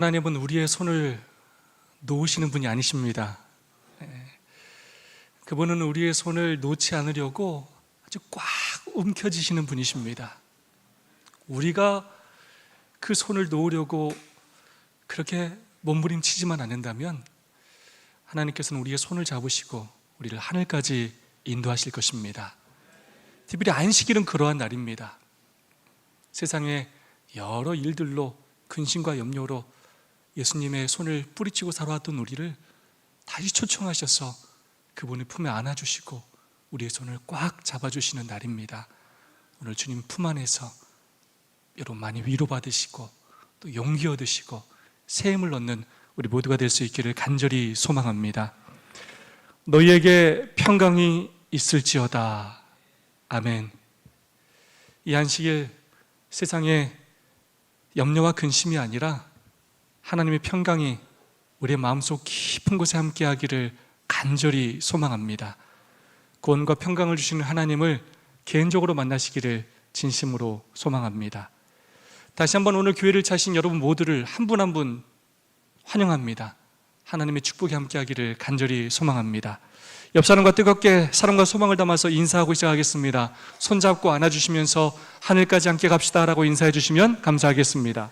하나님은 우리의 손을 놓으시는 분이 아니십니다. 그분은 우리의 손을 놓지 않으려고 아주 꽉 움켜쥐시는 분이십니다. 우리가 그 손을 놓으려고 그렇게 몸부림치지만 않는다면 하나님께서는 우리의 손을 잡으시고 우리를 하늘까지 인도하실 것입니다. 특별히 안식일은 그러한 날입니다. 세상의 여러 일들로 근심과 염려로 예수님의 손을 뿌리치고 살아왔던 우리를 다시 초청하셔서 그분의 품에 안아주시고 우리의 손을 꽉 잡아주시는 날입니다. 오늘 주님 품 안에서 여러분 많이 위로받으시고 또 용기 얻으시고 새 힘을 얻는 우리 모두가 될 수 있기를 간절히 소망합니다. 너희에게 평강이 있을지어다. 아멘. 이 안식일 세상에 염려와 근심이 아니라 하나님의 평강이 우리의 마음속 깊은 곳에 함께하기를 간절히 소망합니다. 구원과 평강을 주시는 하나님을 개인적으로 만나시기를 진심으로 소망합니다. 다시 한번 오늘 교회를 찾으신 여러분 모두를 한 분 한 분 환영합니다. 하나님의 축복이 함께하기를 간절히 소망합니다. 옆 사람과 뜨겁게 사랑과 소망을 담아서 인사하고 시작하겠습니다. 손잡고 안아주시면서 하늘까지 함께 갑시다 라고 인사해 주시면 감사하겠습니다.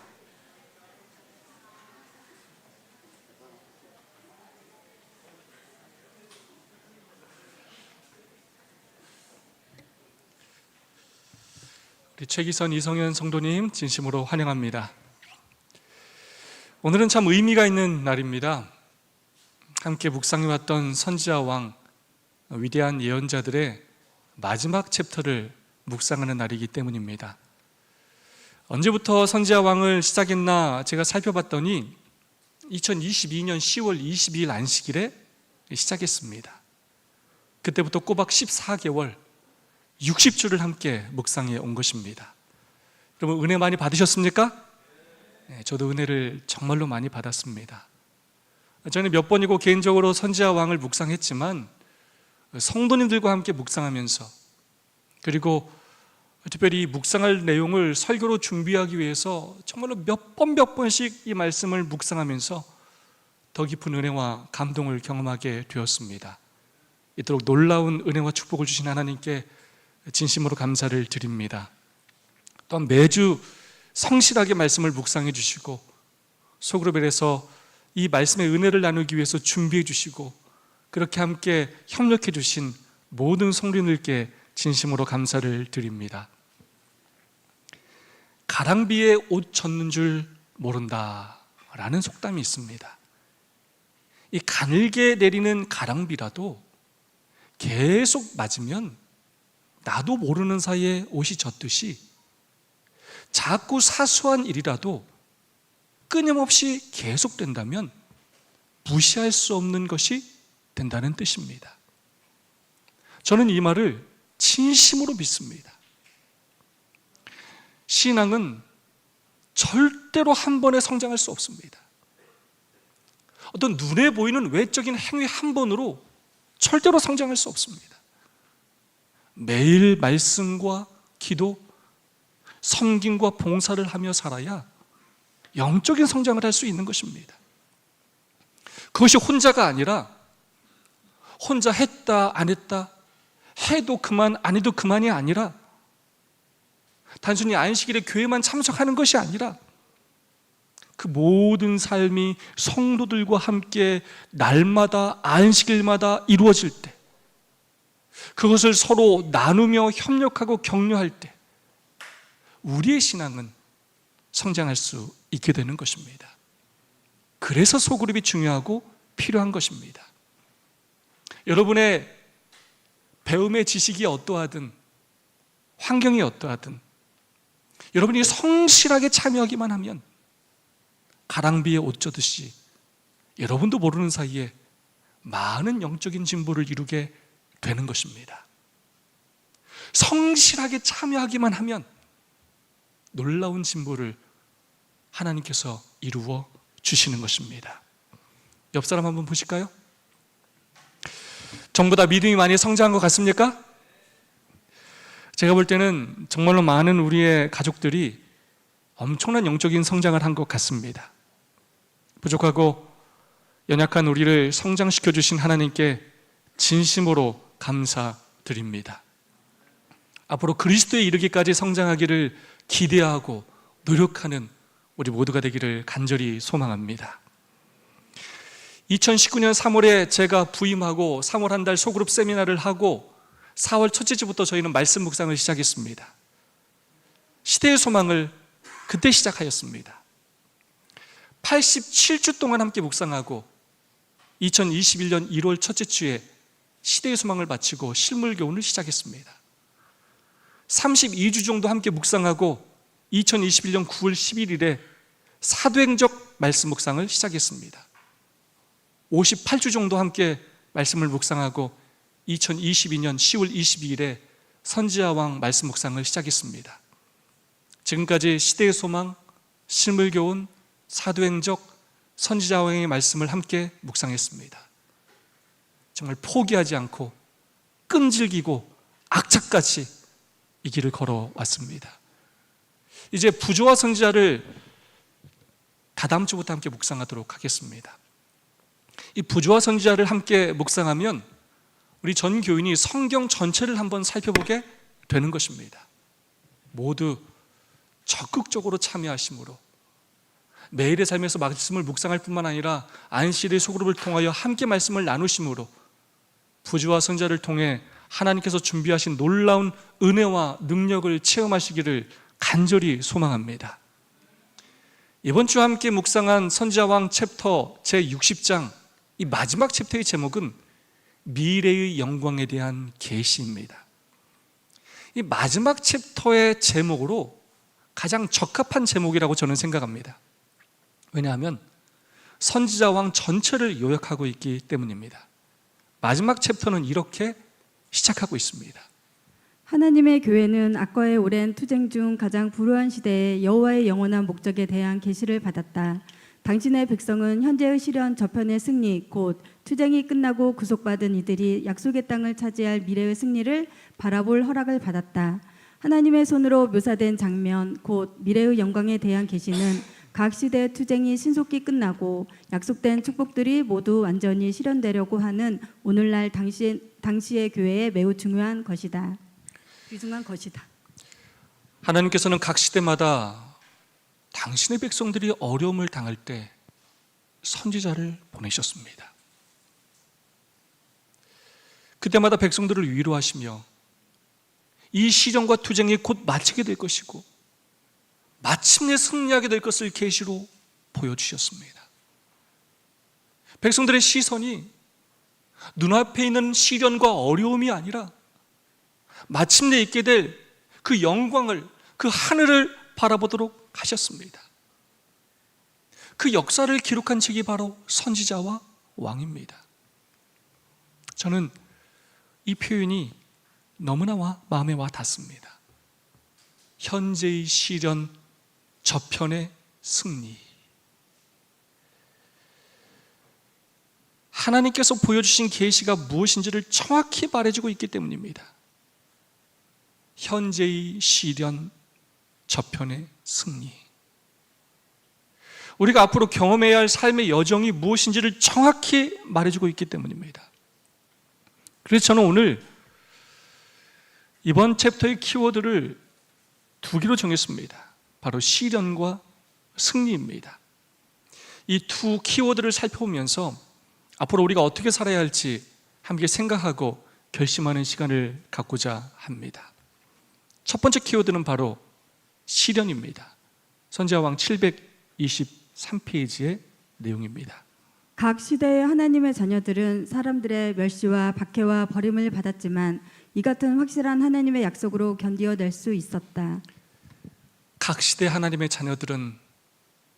우리 최기선, 이성현 성도님 진심으로 환영합니다. 오늘은 참 의미가 있는 날입니다. 함께 묵상해왔던 선지자 왕, 위대한 예언자들의 마지막 챕터를 묵상하는 날이기 때문입니다. 언제부터 선지자 왕을 시작했나 제가 살펴봤더니 2022년 10월 22일 안식일에 시작했습니다. 그때부터 꼬박 14개월 60주를 함께 묵상해 온 것입니다. 여러분 은혜 많이 받으셨습니까? 네, 저도 은혜를 정말로 많이 받았습니다. 저는 몇 번이고 개인적으로 선지자 왕을 묵상했지만 성도님들과 함께 묵상하면서 그리고 특별히 묵상할 내용을 설교로 준비하기 위해서 정말로 몇 번씩 이 말씀을 묵상하면서 더 깊은 은혜와 감동을 경험하게 되었습니다. 이토록 놀라운 은혜와 축복을 주신 하나님께 진심으로 감사를 드립니다. 또한 매주 성실하게 말씀을 묵상해 주시고 소그룹에서 이 말씀의 은혜를 나누기 위해서 준비해 주시고 그렇게 함께 협력해 주신 모든 성도님들께 진심으로 감사를 드립니다. 가랑비에 옷 젖는 줄 모른다 라는 속담이 있습니다. 이 가늘게 내리는 가랑비라도 계속 맞으면 나도 모르는 사이에 옷이 젖듯이 작고 사소한 일이라도 끊임없이 계속된다면 무시할 수 없는 것이 된다는 뜻입니다. 저는 이 말을 진심으로 믿습니다. 신앙은 절대로 한 번에 성장할 수 없습니다. 어떤 눈에 보이는 외적인 행위 한 번으로 절대로 성장할 수 없습니다. 매일 말씀과 기도, 섬김과 봉사를 하며 살아야 영적인 성장을 할 수 있는 것입니다. 그것이 혼자가 아니라 혼자 했다 안 했다 해도 그만 안 해도 그만이 아니라 단순히 안식일에 교회만 참석하는 것이 아니라 그 모든 삶이 성도들과 함께 날마다 안식일마다 이루어질 때 그것을 서로 나누며 협력하고 격려할 때 우리의 신앙은 성장할 수 있게 되는 것입니다. 그래서 소그룹이 중요하고 필요한 것입니다. 여러분의 배움의 지식이 어떠하든 환경이 어떠하든 여러분이 성실하게 참여하기만 하면 가랑비에 옷 젖듯이 여러분도 모르는 사이에 많은 영적인 진보를 이루게 되는 것입니다. 성실하게 참여하기만 하면 놀라운 진보를 하나님께서 이루어 주시는 것입니다. 옆 사람 한번 보실까요? 전부 다 믿음이 많이 성장한 것 같습니까? 제가 볼 때는 정말로 많은 우리의 가족들이 엄청난 영적인 성장을 한 것 같습니다. 부족하고 연약한 우리를 성장시켜 주신 하나님께 진심으로 감사드립니다. 앞으로 그리스도에 이르기까지 성장하기를 기대하고 노력하는 우리 모두가 되기를 간절히 소망합니다. 2019년 3월에 제가 부임하고 3월 한 달 소그룹 세미나를 하고 4월 첫째 주부터 저희는 말씀 묵상을 시작했습니다. 시대의 소망을 그때 시작하였습니다. 87주 동안 함께 묵상하고 2021년 1월 첫째 주에 시대의 소망을 마치고 실물교훈을 시작했습니다. 32주 정도 함께 묵상하고 2021년 9월 11일에 사도행적 말씀 묵상을 시작했습니다. 58주 정도 함께 말씀을 묵상하고 2022년 10월 22일에 선지자왕 말씀 묵상을 시작했습니다. 지금까지 시대의 소망, 실물교훈, 사도행적, 선지자왕의 말씀을 함께 묵상했습니다. 정말 포기하지 않고 끈질기고 악착같이 이 길을 걸어왔습니다. 이제 부조와 선지자를 다다음 주부터 함께 묵상하도록 하겠습니다. 이 부조와 선지자를 함께 묵상하면 우리 전 교인이 성경 전체를 한번 살펴보게 되는 것입니다. 모두 적극적으로 참여하심으로 매일의 삶에서 말씀을 묵상할 뿐만 아니라 안식일의 소그룹을 통하여 함께 말씀을 나누심으로 부조와 선지자를 통해 하나님께서 준비하신 놀라운 은혜와 능력을 체험하시기를 간절히 소망합니다. 이번 주 함께 묵상한 선지자왕 챕터 제60장 이 마지막 챕터의 제목은 미래의 영광에 대한 계시입니다. 이 마지막 챕터의 제목으로 가장 적합한 제목이라고 저는 생각합니다. 왜냐하면 선지자왕 전체를 요약하고 있기 때문입니다. 마지막 챕터는 이렇게 시작하고 있습니다. 하나님의 교회는 악과의 오랜 투쟁 중 가장 불우한 시대에 여호와의 영원한 목적에 대한 계시를 받았다. 당신의 백성은 현재의 시련 저편의 승리, 곧 투쟁이 끝나고 구속받은 이들이 약속의 땅을 차지할 미래의 승리를 바라볼 허락을 받았다. 하나님의 손으로 묘사된 장면, 곧 미래의 영광에 대한 계시는 각 시대의 투쟁이 신속히 끝나고 약속된 축복들이 모두 완전히 실현되려고 하는 오늘날 당시의 교회에 매우 중요한 것이다. 귀중한 것이다. 하나님께서는 각 시대마다 당신의 백성들이 어려움을 당할 때 선지자를 보내셨습니다. 그때마다 백성들을 위로하시며 이 시련과 투쟁이 곧 마치게 될 것이고 마침내 승리하게 될 것을 계시로 보여주셨습니다. 백성들의 시선이 눈앞에 있는 시련과 어려움이 아니라 마침내 있게 될 그 영광을, 그 하늘을 바라보도록 하셨습니다. 그 역사를 기록한 책이 바로 선지자와 왕입니다. 저는 이 표현이 너무나 마음에 와 닿습니다. 현재의 시련, 저편의 승리. 하나님께서 보여주신 계시가 무엇인지를 정확히 말해주고 있기 때문입니다. 현재의 시련, 저편의 승리. 우리가 앞으로 경험해야 할 삶의 여정이 무엇인지를 정확히 말해주고 있기 때문입니다. 그래서 저는 오늘 이번 챕터의 키워드를 2개로 정했습니다. 바로 시련과 승리입니다. 이 두 키워드를 살펴보면서 앞으로 우리가 어떻게 살아야 할지 함께 생각하고 결심하는 시간을 갖고자 합니다. 첫 번째 키워드는 바로 시련입니다. 선지자왕 723페이지의 내용입니다. 각 시대의 하나님의 자녀들은 사람들의 멸시와 박해와 버림을 받았지만 이 같은 확실한 하나님의 약속으로 견디어낼 수 있었다. 각 시대 하나님의 자녀들은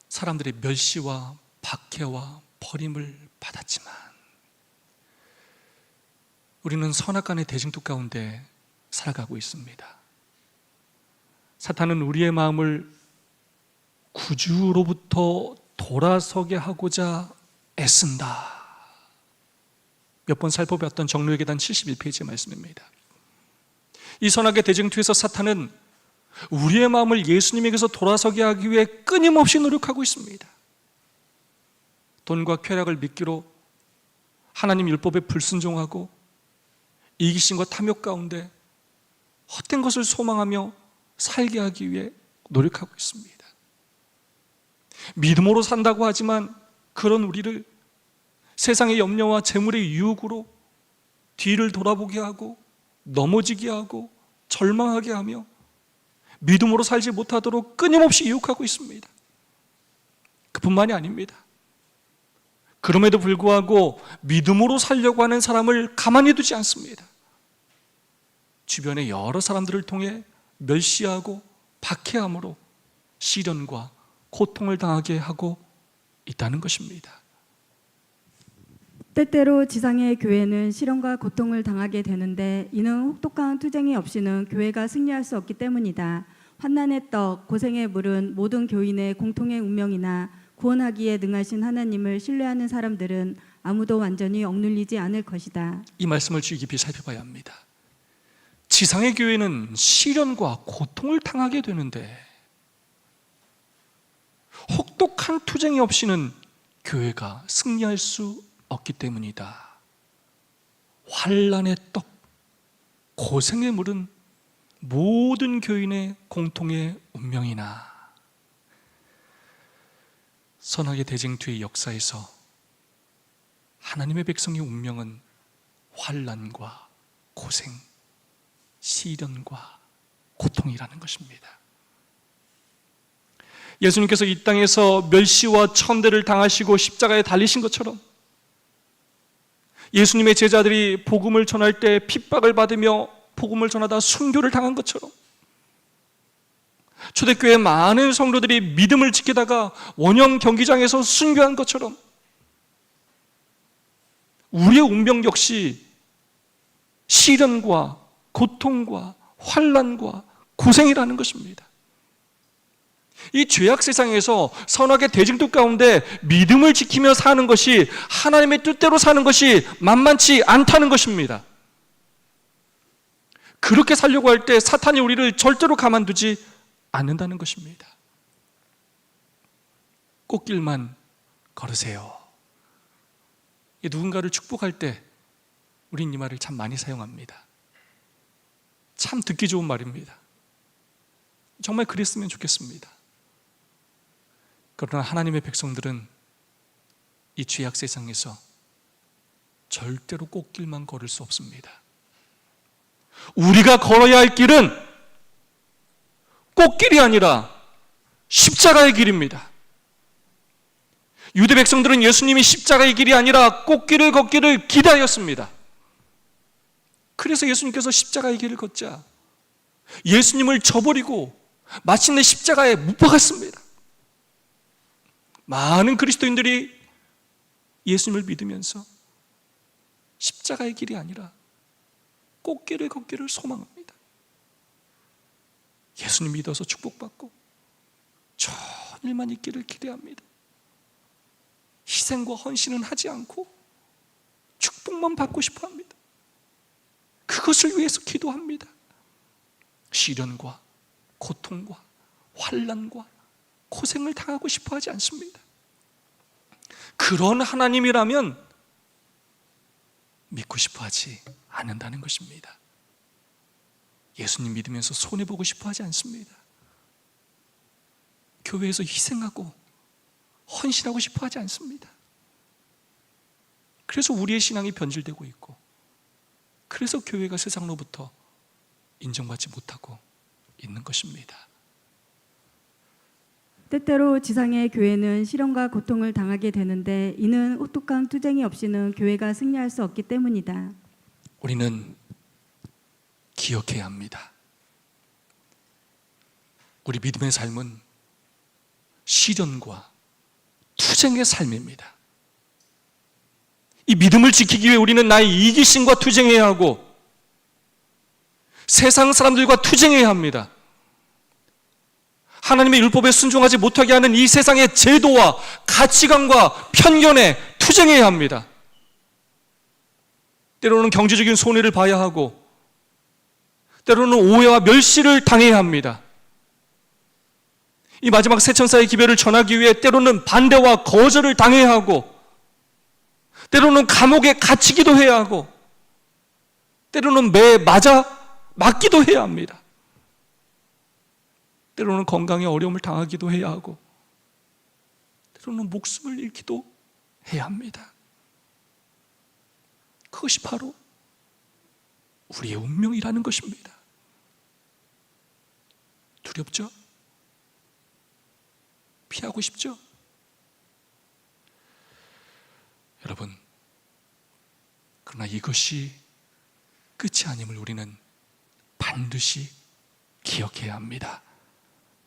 사람들의 멸시와 박해와 버림을 받았지만 우리는 선악간의 대징토 가운데 살아가고 있습니다. 사탄은 우리의 마음을 구주로부터 돌아서게 하고자 애쓴다. 몇 번 살펴봤던 정로의 계단 71페이지의 말씀입니다. 이 선악의 대징토에서 사탄은 우리의 마음을 예수님에게서 돌아서게 하기 위해 끊임없이 노력하고 있습니다. 돈과 쾌락을 미끼로 하나님 율법에 불순종하고 이기심과 탐욕 가운데 헛된 것을 소망하며 살게 하기 위해 노력하고 있습니다. 믿음으로 산다고 하지만 그런 우리를 세상의 염려와 재물의 유혹으로 뒤를 돌아보게 하고 넘어지게 하고 절망하게 하며 믿음으로 살지 못하도록 끊임없이 유혹하고 있습니다. 그뿐만이 아닙니다. 그럼에도 불구하고 믿음으로 살려고 하는 사람을 가만히 두지 않습니다. 주변의 여러 사람들을 통해 멸시하고 박해함으로 시련과 고통을 당하게 하고 있다는 것입니다. 때때로 지상의 교회는 시련과 고통을 당하게 되는데 이는 혹독한 투쟁이 없이는 교회가 승리할 수 없기 때문이다. 환난의 떡, 고생의 물은 모든 교인의 공통의 운명이나 구원하기에 능하신 하나님을 신뢰하는 사람들은 아무도 완전히 억눌리지 않을 것이다. 이 말씀을 주의 깊이 살펴봐야 합니다. 지상의 교회는 시련과 고통을 당하게 되는데 혹독한 투쟁이 없이는 교회가 승리할 수 없기 때문이다. 환난의 떡, 고생의 물은 모든 교인의 공통의 운명이나. 선악의 대쟁투의 역사에서 하나님의 백성의 운명은 환난과 고생, 시련과 고통이라는 것입니다. 예수님께서 이 땅에서 멸시와 천대를 당하시고 십자가에 달리신 것처럼 예수님의 제자들이 복음을 전할 때 핍박을 받으며 복음을 전하다 순교를 당한 것처럼 초대교회 많은 성도들이 믿음을 지키다가 원형 경기장에서 순교한 것처럼 우리의 운명 역시 시련과 고통과 환난과 고생이라는 것입니다. 이 죄악 세상에서 선악의 대쟁투 가운데 믿음을 지키며 사는 것이 하나님의 뜻대로 사는 것이 만만치 않다는 것입니다. 그렇게 살려고 할 때 사탄이 우리를 절대로 가만두지 않는다는 것입니다. 꽃길만 걸으세요. 누군가를 축복할 때 우린 이 말을 참 많이 사용합니다. 참 듣기 좋은 말입니다. 정말 그랬으면 좋겠습니다. 그러나 하나님의 백성들은 이 죄악 세상에서 절대로 꽃길만 걸을 수 없습니다. 우리가 걸어야 할 길은 꽃길이 아니라 십자가의 길입니다. 유대 백성들은 예수님이 십자가의 길이 아니라 꽃길을 걷기를 기대하였습니다. 그래서 예수님께서 십자가의 길을 걷자 예수님을 저버리고 마침내 십자가에 못 박았습니다. 많은 그리스도인들이 예수님을 믿으면서 십자가의 길이 아니라 꽃길을 걷기를 소망합니다. 예수님 믿어서 축복받고 좋은 일만 있기를 기대합니다. 희생과 헌신은 하지 않고 축복만 받고 싶어 합니다. 그것을 위해서 기도합니다. 시련과 고통과 환난과 고생을 당하고 싶어 하지 않습니다. 그런 하나님이라면 믿고 싶어 하지 않는다는 것입니다. 예수님 믿으면서 손해보고 싶어 하지 않습니다. 교회에서 희생하고 헌신하고 싶어 하지 않습니다. 그래서 우리의 신앙이 변질되고 있고, 그래서 교회가 세상로부터 인정받지 못하고 있는 것입니다. 때때로 지상의 교회는 시련과 고통을 당하게 되는데 이는 혹독한 투쟁이 없이는 교회가 승리할 수 없기 때문이다. 우리는 기억해야 합니다. 우리 믿음의 삶은 시련과 투쟁의 삶입니다. 이 믿음을 지키기 위해 우리는 나의 이기심과 투쟁해야 하고 세상 사람들과 투쟁해야 합니다. 하나님의 율법에 순종하지 못하게 하는 이 세상의 제도와 가치관과 편견에 투쟁해야 합니다. 때로는 경제적인 손해를 봐야 하고 때로는 오해와 멸시를 당해야 합니다. 이 마지막 새 천사의 기별을 전하기 위해 때로는 반대와 거절을 당해야 하고 때로는 감옥에 갇히기도 해야 하고, 때로는 매 맞기도 해야 합니다. 때로는 건강에 어려움을 당하기도 해야 하고, 때로는 목숨을 잃기도 해야 합니다. 그것이 바로 우리의 운명이라는 것입니다. 두렵죠? 피하고 싶죠? 여러분, 그러나 이것이 끝이 아님을 우리는 반드시 기억해야 합니다.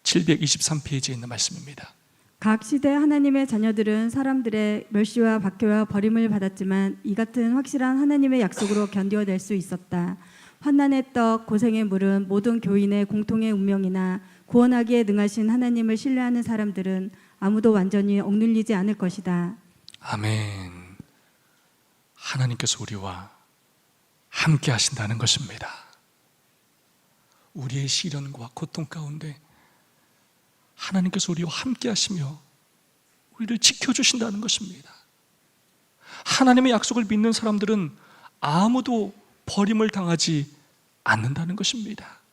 723페이지에 있는 말씀입니다. 각 시대 하나님의 자녀들은 사람들의 멸시와 박해와 버림을 받았지만 이 같은 확실한 하나님의 약속으로 견뎌낼 수 있었다. 환난의 떡, 고생의 물은 모든 교인의 공통의 운명이나 구원하기에 능하신 하나님을 신뢰하는 사람들은 아무도 완전히 억눌리지 않을 것이다. 아멘. 하나님께서 우리와 함께 하신다는 것입니다. 우리의 시련과 고통 가운데 하나님께서 우리와 함께 하시며 우리를 지켜주신다는 것입니다. 하나님의 약속을 믿는 사람들은 아무도 버림을 당하지 않는다는 것입니다.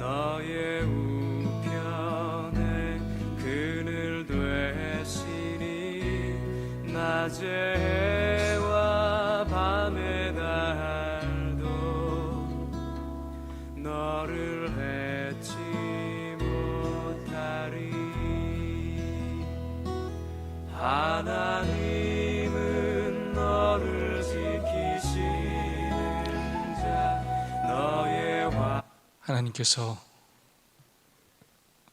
너의 우편에 그늘 되시니 낮의 해와 밤의 달도 너를 해치 못하리. 하나님은 너를 지키시는 자 너의 하나님께서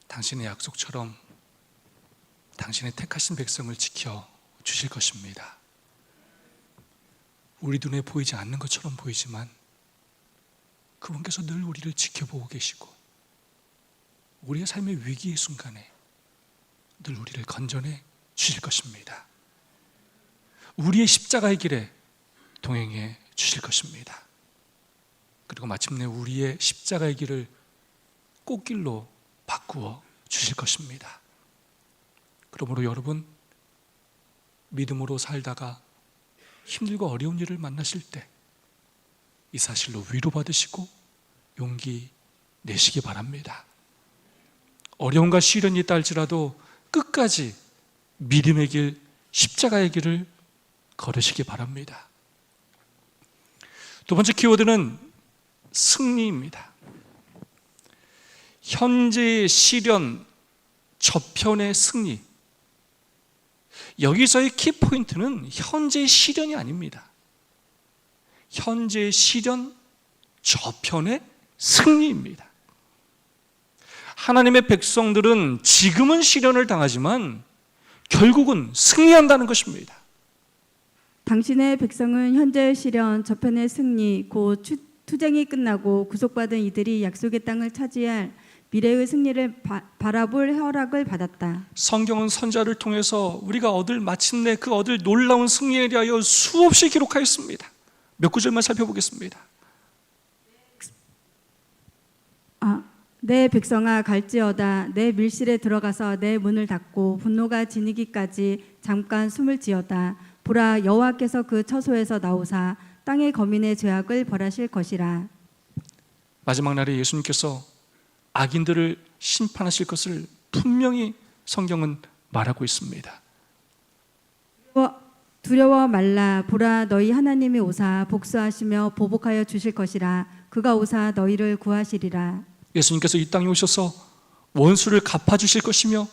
당신의 약속처럼 당신의 택하신 백성을 지켜 주실 것입니다. 우리 눈에 보이지 않는 것처럼 보이지만 그분께서 늘 우리를 지켜보고 계시고 우리의 삶의 위기의 순간에 늘 우리를 건져내 주실 것입니다. 우리의 십자가의 길에 동행해 주실 것입니다. 그리고 마침내 우리의 십자가의 길을 꽃길로 바꾸어 주실 것입니다. 그러므로 여러분, 믿음으로 살다가 힘들고 어려운 일을 만나실 때 이 사실로 위로받으시고 용기 내시기 바랍니다. 어려움과 시련이 있다 할지라도 끝까지 믿음의 길, 십자가의 길을 걸으시기 바랍니다. 두 번째 키워드는 승리입니다. 현재의 시련, 저편의 승리. 여기서의 키포인트는 현재의 시련이 아닙니다. 현재의 시련, 저편의 승리입니다. 하나님의 백성들은 지금은 시련을 당하지만 결국은 승리한다는 것입니다. 당신의 백성은 현재의 시련, 저편의 승리, 곧 투쟁이 끝나고 구속받은 이들이 약속의 땅을 차지할 미래의 승리를 바라볼 허락을 받았다. 성경은 선자를 통해서 우리가 마침내 그 얻을 놀라운 승리에 대하여 수없이 기록하였습니다. 몇 구절만 살펴보겠습니다. 내 백성아 갈지어다. 내 밀실에 들어가서 내 문을 닫고 분노가 지니기까지 잠깐 숨을 지어다. 보라, 여호와께서 그 처소에서 나오사 땅의 거민의 죄악을 벌하실 것이라. 마지막 날에 예수님께서 악인들을 심판하실 것을 분명히 성경은 말하고 있습니다. 두려워 말라. 보라, 너희 하나님이 오사 복수하시며 보복하여 주실 것이라. 그가 오사 너희를 구하시리라. 예수님께서 이 땅에 오셔서 원수를 갚아주실 것이며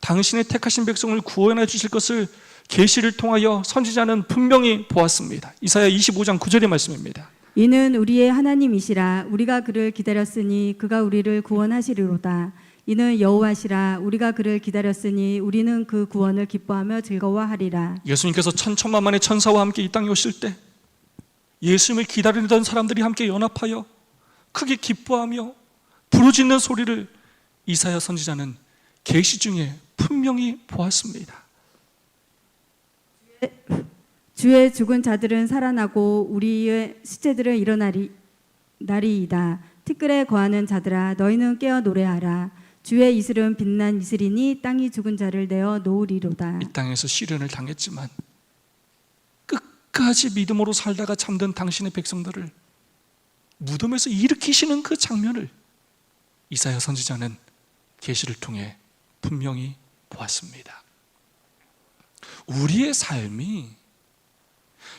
당신의 택하신 백성을 구원해 주실 것을 계시를 통하여 선지자는 분명히 보았습니다. 이사야 25장 9절의 말씀입니다. 이는 우리의 하나님이시라. 우리가 그를 기다렸으니 그가 우리를 구원하시리로다. 이는 여호와시라. 우리가 그를 기다렸으니 우리는 그 구원을 기뻐하며 즐거워하리라. 예수님께서 천천만만의 천사와 함께 이 땅에 오실 때 예수님을 기다리던 사람들이 함께 연합하여 크게 기뻐하며 부르짖는 소리를 이사야 선지자는 계시 중에 분명히 보았습니다. 주의 죽은 자들은 살아나고 우리의 시체들은 일어나리이다. 티끌에 거하는 자들아, 너희는 깨어 노래하라. 주의 이슬은 빛난 이슬이니 땅이 죽은 자를 내어 놓으리로다. 이 땅에서 시련을 당했지만 끝까지 믿음으로 살다가 잠든 당신의 백성들을 무덤에서 일으키시는 그 장면을 이사야 선지자는 계시를 통해 분명히 보았습니다. 우리의 삶이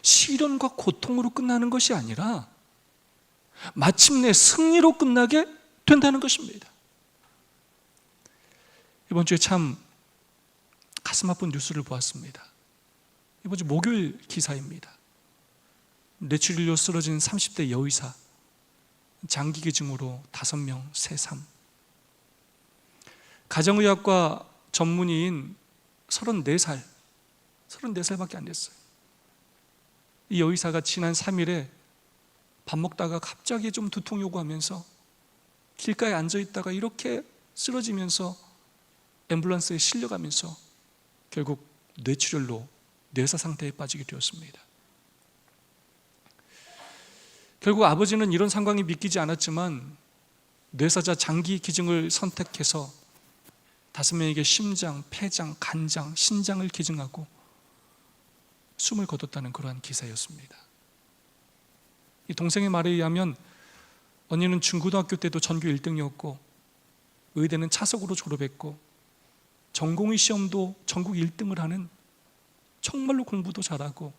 시련과 고통으로 끝나는 것이 아니라 마침내 승리로 끝나게 된다는 것입니다. 이번 주에 참 가슴 아픈 뉴스를 보았습니다. 이번 주 목요일 기사입니다. 뇌출혈로 쓰러진 30대 여의사, 장기계증으로 5명 세상. 가정의학과 전문의인 34살밖에 안 됐어요. 이 여의사가 지난 3일에 밥 먹다가 갑자기 좀 두통이 오고 하면서 길가에 앉아 있다가 이렇게 쓰러지면서 앰뷸런스에 실려가면서 결국 뇌출혈로 뇌사 상태에 빠지게 되었습니다. 결국 아버지는 이런 상황이 믿기지 않았지만 뇌사자 장기 기증을 선택해서 5명에게 심장, 폐장, 간장, 신장을 기증하고 숨을 거뒀다는 그러한 기사였습니다. 이 동생의 말에 의하면 언니는 중고등학교 때도 전교 1등이었고 의대는 차석으로 졸업했고 전공의 시험도 전국 1등을 하는 정말로 공부도 잘하고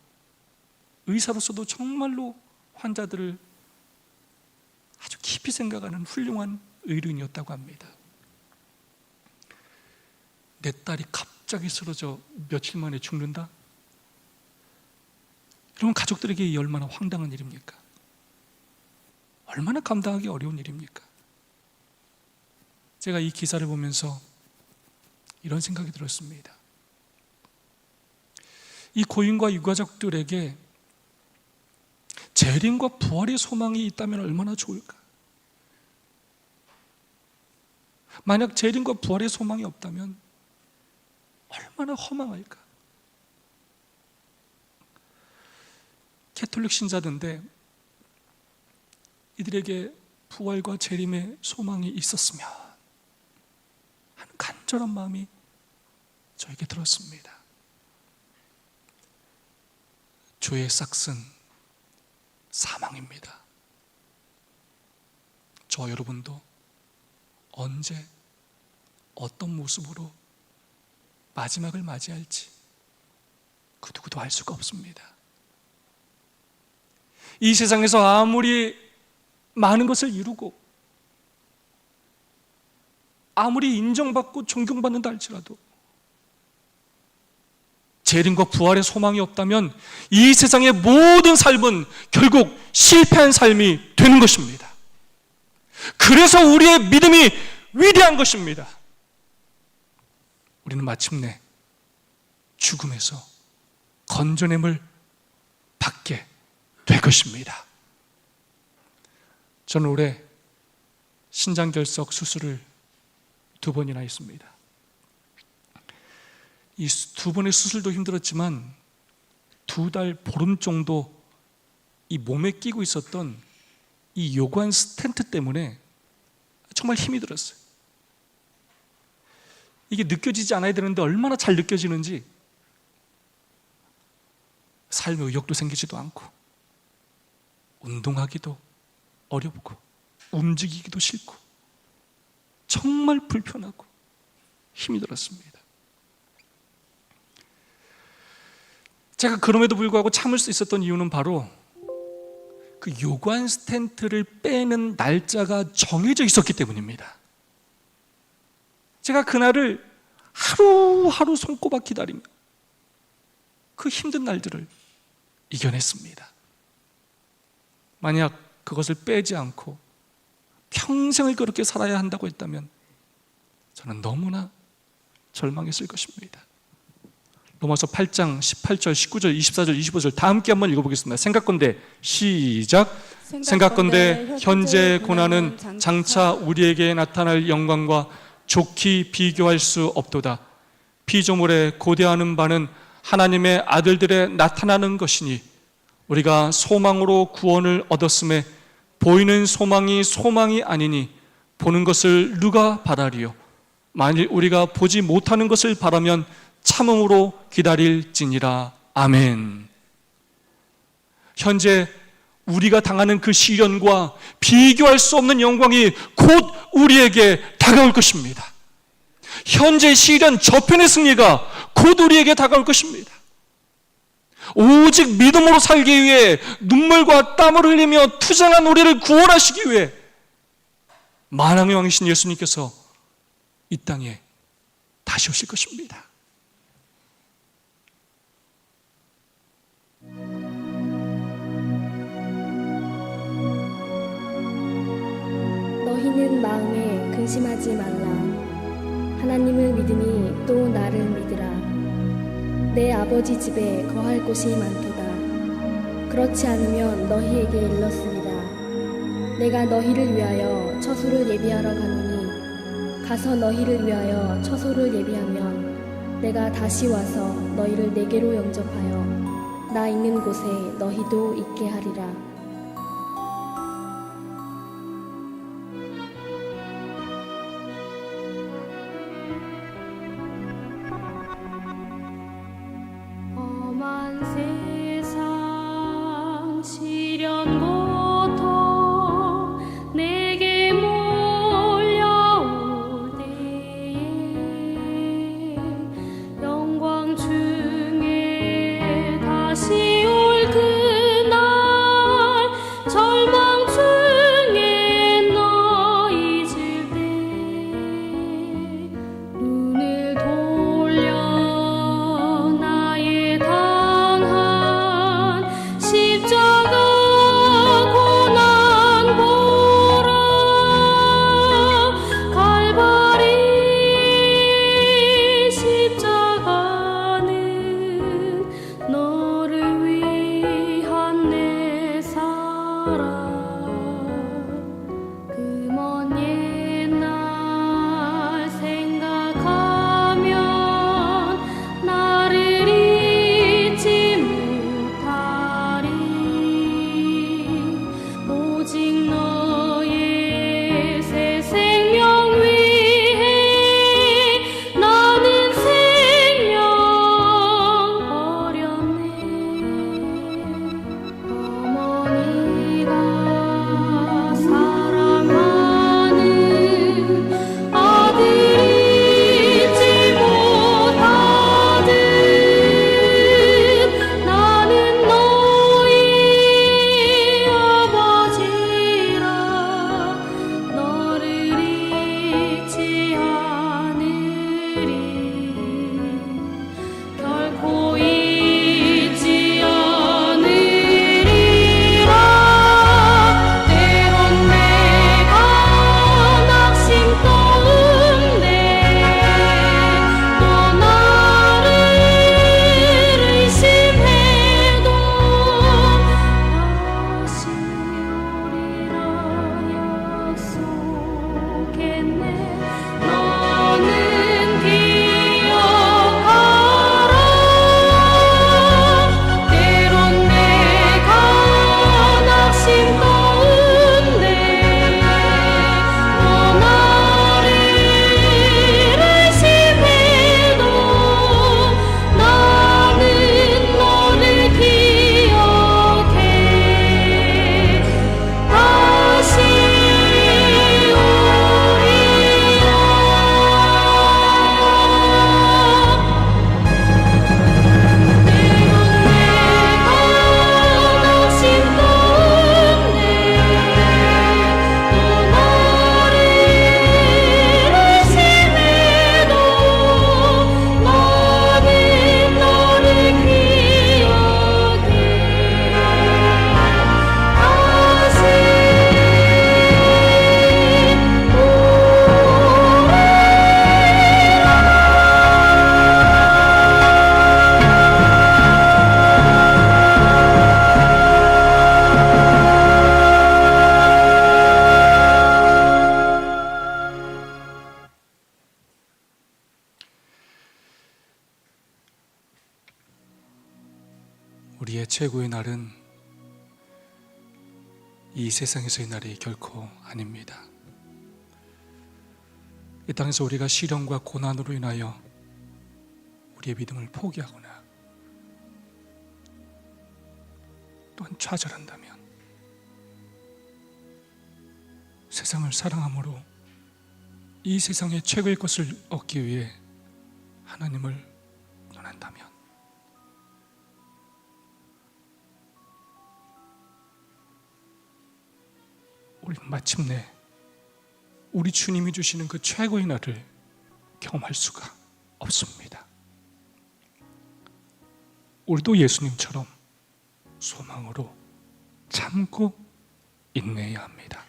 의사로서도 정말로 환자들을 아주 깊이 생각하는 훌륭한 의료인이었다고 합니다. 내 딸이 갑자기 쓰러져 며칠 만에 죽는다? 여러분, 가족들에게 이 얼마나 황당한 일입니까? 얼마나 감당하기 어려운 일입니까? 제가 이 기사를 보면서 이런 생각이 들었습니다. 이 고인과 유가족들에게 재림과 부활의 소망이 있다면 얼마나 좋을까? 만약 재림과 부활의 소망이 없다면 얼마나 허망할까? 캐톨릭 신자들인데 이들에게 부활과 재림의 소망이 있었으면 하는 간절한 마음이 저에게 들었습니다. 죄의 싹은 사망입니다. 저와 여러분도 언제 어떤 모습으로 마지막을 맞이할지 그 누구도 알 수가 없습니다. 이 세상에서 아무리 많은 것을 이루고 아무리 인정받고 존경받는다 할지라도 재림과 부활의 소망이 없다면 이 세상의 모든 삶은 결국 실패한 삶이 되는 것입니다. 그래서 우리의 믿음이 위대한 것입니다. 우리는 마침내 죽음에서 건져냄을 받게 될 것입니다. 저는 올해 신장결석 수술을 2번이나 했습니다. 이 2번의 수술도 힘들었지만 2달 보름 정도 이 몸에 끼고 있었던 이 요관 스텐트 때문에 정말 힘이 들었어요. 이게 느껴지지 않아야 되는데 얼마나 잘 느껴지는지 삶의 의욕도 생기지도 않고 운동하기도 어렵고 움직이기도 싫고 정말 불편하고 힘이 들었습니다. 제가 그럼에도 불구하고 참을 수 있었던 이유는 바로 그 요관 스텐트를 빼는 날짜가 정해져 있었기 때문입니다. 제가 그날을 하루하루 손꼽아 기다리며 그 힘든 날들을 이겨냈습니다. 만약 그것을 빼지 않고 평생을 그렇게 살아야 한다고 했다면 저는 너무나 절망했을 것입니다. 로마서 8장 18절, 19절, 24절, 25절 다 함께 한번 읽어보겠습니다. 생각건대 시작. 생각건대 현재 고난은 장차 우리에게 나타날 영광과 좋게 비교할 수 없도다. 피조물에 고대하는 바는 하나님의 아들들에 나타나는 것이니 우리가 소망으로 구원을 얻었음에 보이는 소망이 소망이 아니니 보는 것을 누가 바라리요? 만일 우리가 보지 못하는 것을 바라면 참음으로 기다릴지니라. 아멘. 현재 우리가 당하는 그 시련과 비교할 수 없는 영광이 곧 우리에게 다가올 것입니다. 현재 시련 저편의 승리가 곧 우리에게 다가올 것입니다. 오직 믿음으로 살기 위해 눈물과 땀을 흘리며 투쟁한 우리를 구원하시기 위해 만왕의 왕이신 예수님께서 이 땅에 다시 오실 것입니다. 너희는 마음에 근심하지 말라. 하나님을 믿으니 또 나를 믿으라. 내 아버지 집에 거할 곳이 많도다. 그렇지 않으면 너희에게 일렀으리라. 내가 너희를 위하여 처소를 예비하러 가노니 가서 너희를 위하여 처소를 예비하면 내가 다시 와서 너희를 내게로 영접하여 나 있는 곳에 너희도 있게 하리라. 험한 세상 시련 고통 내 우리의 최고의 날은 이 세상에서의 날이 결코 아닙니다. 이 땅에서 우리가 시련과 고난으로 인하여 우리의 믿음을 포기하거나 또한 좌절한다면 세상을 사랑함으로 이 세상의 최고의 것을 얻기 위해 하나님을 떠난다면 우리는 마침내 우리 주님이 주시는 그 최고의 날을 경험할 수가 없습니다. 우리도 예수님처럼 소망으로 참고 인내해야 합니다.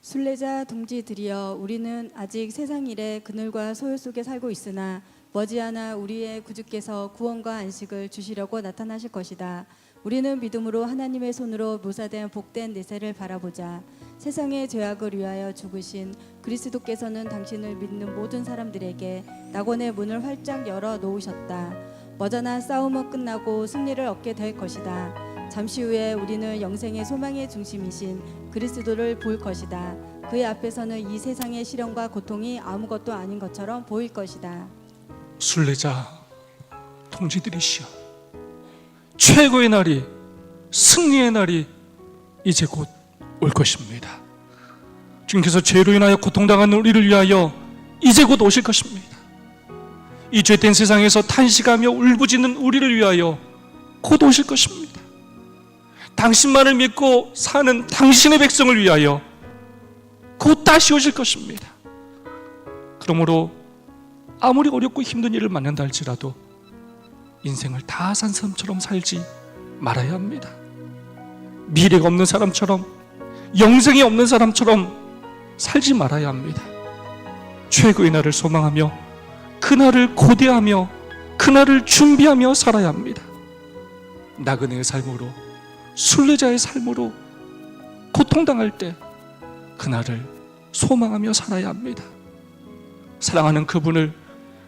순례자 동지들이여, 우리는 아직 세상 일의 그늘과 소요 속에 살고 있으나 머지않아 우리의 구주께서 구원과 안식을 주시려고 나타나실 것이다. 우리는 믿음으로 하나님의 손으로 묘사된 복된 내세를 바라보자. 세상의 죄악을 위하여 죽으신 그리스도께서는 당신을 믿는 모든 사람들에게 낙원의 문을 활짝 열어 놓으셨다. 머지않아 싸움은 끝나고 승리를 얻게 될 것이다. 잠시 후에 우리는 영생의 소망의 중심이신 그리스도를 볼 것이다. 그의 앞에서는 이 세상의 시련과 고통이 아무것도 아닌 것처럼 보일 것이다. 순례자 동지들이시여, 최고의 날이, 승리의 날이 이제 곧 올 것입니다. 주님께서 죄로 인하여 고통당하는 우리를 위하여 이제 곧 오실 것입니다. 이 죄된 세상에서 탄식하며 울부짖는 우리를 위하여 곧 오실 것입니다. 당신만을 믿고 사는 당신의 백성을 위하여 곧 다시 오실 것입니다. 그러므로 아무리 어렵고 힘든 일을 만난다 할지라도 인생을 다 산 사람처럼 살지 말아야 합니다. 미래가 없는 사람처럼, 영생이 없는 사람처럼 살지 말아야 합니다. 최고의 날을 소망하며 그날을 고대하며 그날을 준비하며 살아야 합니다. 나그네의 삶으로, 순례자의 삶으로 고통당할 때 그날을 소망하며 살아야 합니다. 사랑하는 그분을,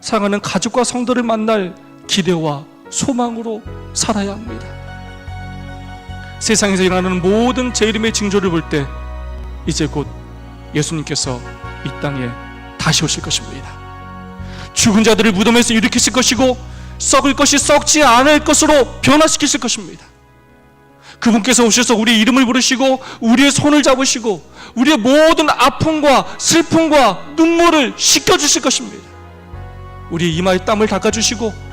사랑하는 가족과 성도를 만날 기대와 소망으로 살아야 합니다. 세상에서 일어나는 모든 제 이름의 징조를 볼 때 이제 곧 예수님께서 이 땅에 다시 오실 것입니다. 죽은 자들을 무덤에서 일으키실 것이고 썩을 것이 썩지 않을 것으로 변화시키실 것입니다. 그분께서 오셔서 우리의 이름을 부르시고 우리의 손을 잡으시고 우리의 모든 아픔과 슬픔과 눈물을 씻겨주실 것입니다. 우리의 이마에 땀을 닦아주시고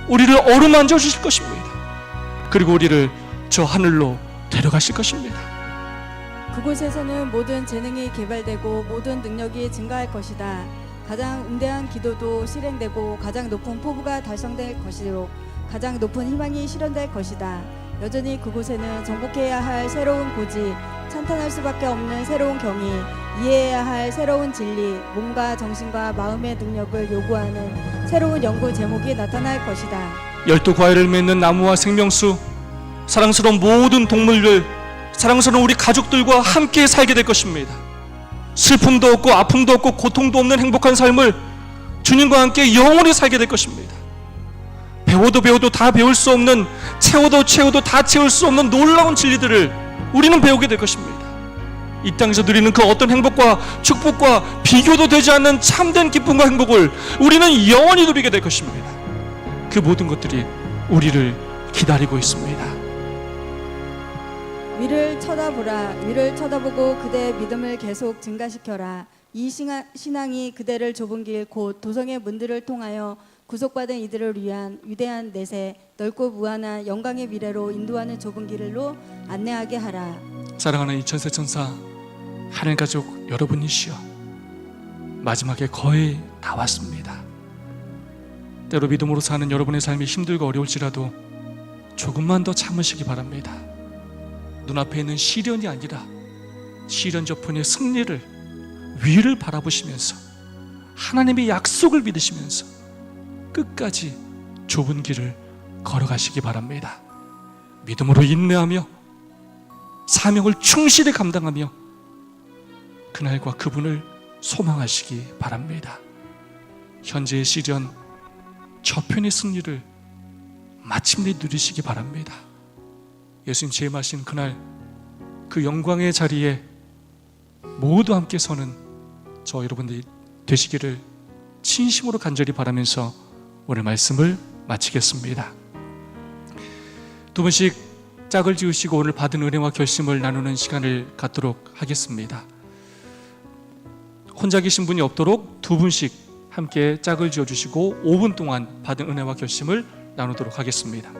우리를 어루만져 주실 것입니다. 그리고 우리를 저 하늘로 데려가실 것입니다. 그곳에서는 모든 재능이 개발되고 모든 능력이 증가할 것이다. 가장 응대한 기도도 실행되고 가장 높은 포부가 달성될 것이로 가장 높은 희망이 실현될 것이다. 여전히 그곳에는 정복해야 할 새로운 고지, 찬탄할 수밖에 없는 새로운 경위, 이해해야 할 새로운 진리, 몸과 정신과 마음의 능력을 요구하는 새로운 연구 제목이 나타날 것이다. 12과일을 맺는 나무와 생명수, 사랑스러운 모든 동물들, 사랑스러운 우리 가족들과 함께 살게 될 것입니다. 슬픔도 없고 아픔도 없고 고통도 없는 행복한 삶을 주님과 함께 영원히 살게 될 것입니다. 배워도 다 배울 수 없는, 채워도 다 채울 수 없는 놀라운 진리들을 우리는 배우게 될 것입니다. 이 땅에서 누리는 그 어떤 행복과 축복과 비교도 되지 않는 참된 기쁨과 행복을 우리는 영원히 누리게 될 것입니다. 그 모든 것들이 우리를 기다리고 있습니다. 위를 쳐다보라. 위를 쳐다보고 그대의 믿음을 계속 증가시켜라. 이 신앙이 그대를 좁은 길 곧 도성의 문들을 통하여 구속받은 이들을 위한 위대한 내세, 넓고 무한한 영광의 미래로 인도하는 좁은 길로 안내하게 하라. 사랑하는 이천세 천사 하늘 가족 여러분이시여, 마지막에 거의 다 왔습니다. 때로 믿음으로 사는 여러분의 삶이 힘들고 어려울지라도 조금만 더 참으시기 바랍니다. 눈앞에 있는 시련이 아니라 시련 저편의 승리를, 위를 바라보시면서 하나님의 약속을 믿으시면서 끝까지 좁은 길을 걸어가시기 바랍니다. 믿음으로 인내하며 사명을 충실히 감당하며 그날과 그분을 소망하시기 바랍니다. 현재의 시련, 저편의 승리를 마침내 누리시기 바랍니다. 예수님 재림하신 그날 그 영광의 자리에 모두 함께 서는 저 여러분들이 되시기를 진심으로 간절히 바라면서 오늘 말씀을 마치겠습니다. 두 분씩 짝을 지으시고 오늘 받은 은혜와 결심을 나누는 시간을 갖도록 하겠습니다. 혼자 계신 분이 없도록 두 분씩 함께 짝을 지어주시고 5분 동안 받은 은혜와 결심을 나누도록 하겠습니다.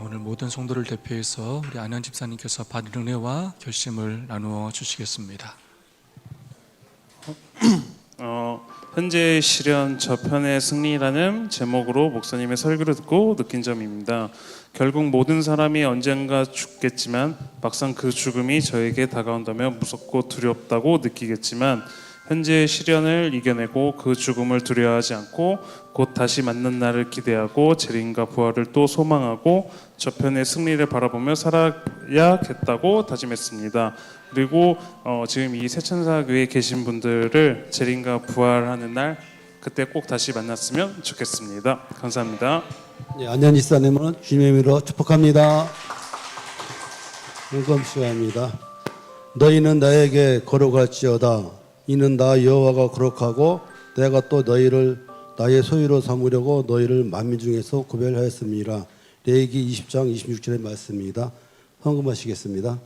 오늘 모든 성도를 대표해서 우리 안현 집사님께서 받은 은혜와 결심을 나누어 주시겠습니다. 현재의 시련 저편의 승리라는 제목으로 목사님의 설교를 듣고 느낀 점입니다. 결국 모든 사람이 언젠가 죽겠지만 막상 그 죽음이 저에게 다가온다면 무섭고 두렵다고 느끼겠지만 현재의 시련을 이겨내고 그 죽음을 두려워하지 않고 곧 다시 만난 날을 기대하고 재림과 부활을 또 소망하고 저편의 승리를 바라보며 살아야겠다고 다짐했습니다. 그리고 지금 이 새천사교회에 계신 분들을 재림과 부활하는 날 그때 꼭 다시 만났으면 좋겠습니다. 감사합니다. 네, 안현 집사님은 주님의 이름으로 축복합니다. 헌금 시간입니다. 너희는 나에게 걸어갈지어다. 이는 나 여호와가 거룩하고 내가 또 너희를 나의 소유로 삼으려고 너희를 만민 중에서 구별하였습니다. 레위기 20장 26절의 말씀입니다. 헌금하시겠습니다.